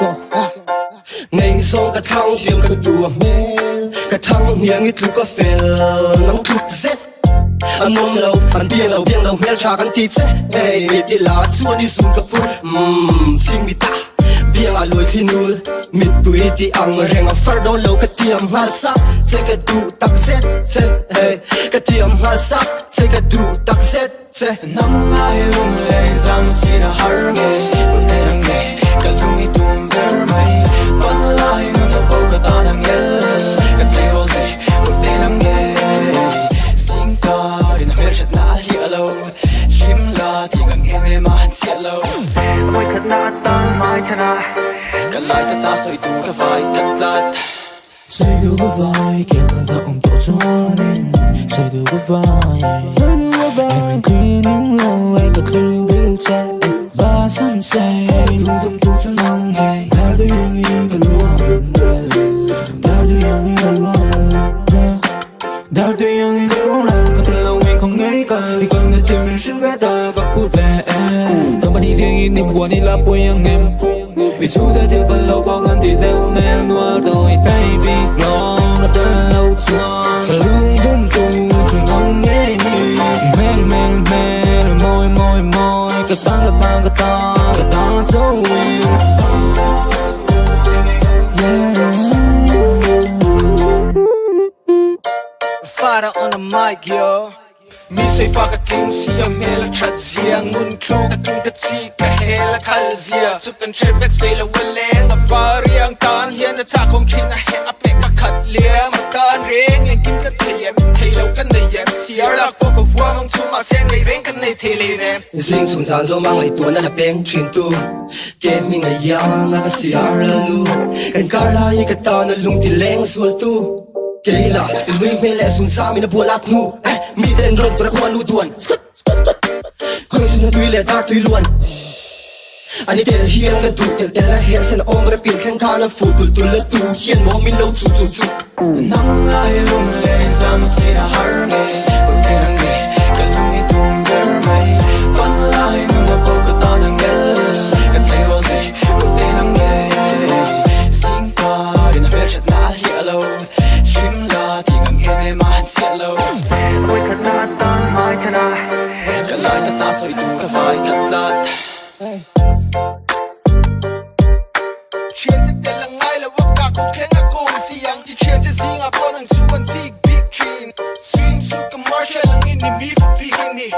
go ngày sông cả thang chiêm cả tua cả thang hiang ít lúc có phèn nắm thục zét anh mong lâu anh biếng lâu mel cha anh tít xe hey mệt đi lá chuan đi xuống cặp phun xin mi ta biếng à lôi khi nul mít tuổi đi ăn rèn à phar đôi lâu cái tiệm hoa sắc chơi cái đủ tắc zét chơi hey cái tiệm hoa sắc chơi cái đủ tắc zét chơi nắng ai lung lên rằng chỉ là har nghe buồn tê đang nghe cả lui tum ver mây vẫn lại ngừng là bầu cả ta đang nghe cả Tleirawl về buồn tê đang nghe xin ca đi nằm chật nã hiểu lâu lim la thì ngang em em mà chết lâu môi khát nã tan mai thế nào cả lại ta soi tu cả vai cắt lát say đủ cái vai kia ta ôm tổ cho nên say đủ cái vai em mình cleaning low anh có clean wheelchair ba sắm say luôn tâm tu cho nắng ngày đã đi yang in cái luôn đã đi yang in cái luôn đã đi yang in cái luôn có thể lâu mình không nghĩ cả đi còn để chìm mình xin vẽ ta có cút về không bao đi riêng in niềm buồn đi là bôi yang em vì chú đã thiếu bao lâu bao ngàn thì đều nên nuôi đôi baby lo đã tới lâu chưa luôn đúng tu chúng không nghe ni mê môi cái ta cho yêu Rafada on the mic yo Mizo fa ka king siya mela chat siya ngun klu ka tung ka chi ka hela khal zia chu kan trevek sei la weleng a variang tan hian a cha kom thin a he a pe ka khat liam tan reng en kim ka theyem theilau kan nei yem siar la ko ko wa mong chu ma sen nei reng kan nei thele ne sing sung jan zo mang ai tu na la peng thin tu ke mi nga yang a ka siar la lu kan kar la yi ka ta na lung ti leng sul tu Kayla, inuig may lesson sa amin na buwalat nu mi den ron tura kuan luduan Kung isun na tuile dar tuiluan Ani tel hiang ka du tel tel la her sen omra pil kang kana futul tula tu hian mo min lo chu chu chu nắng ai lung lên rằng chỉ là har nghe buồn tê đang nghe cả lui tum ver mây vẫn lại ngừng là bầu cả ta đang nghe cả Tleirawl về buồn tê đang nghe xin ca đi nằm chật nã hiểu lâu lim la thì ngang em em mà chết lâu môi khát nã tan mai thế nào cả lại ta soi tu cả vai cắt lát chuyện thế tên là ngay là wakka cũng thế là cùng siang đi chuyện thế gì ngà con anh suan tig big chin swing suit commercial ang ini mi for big ni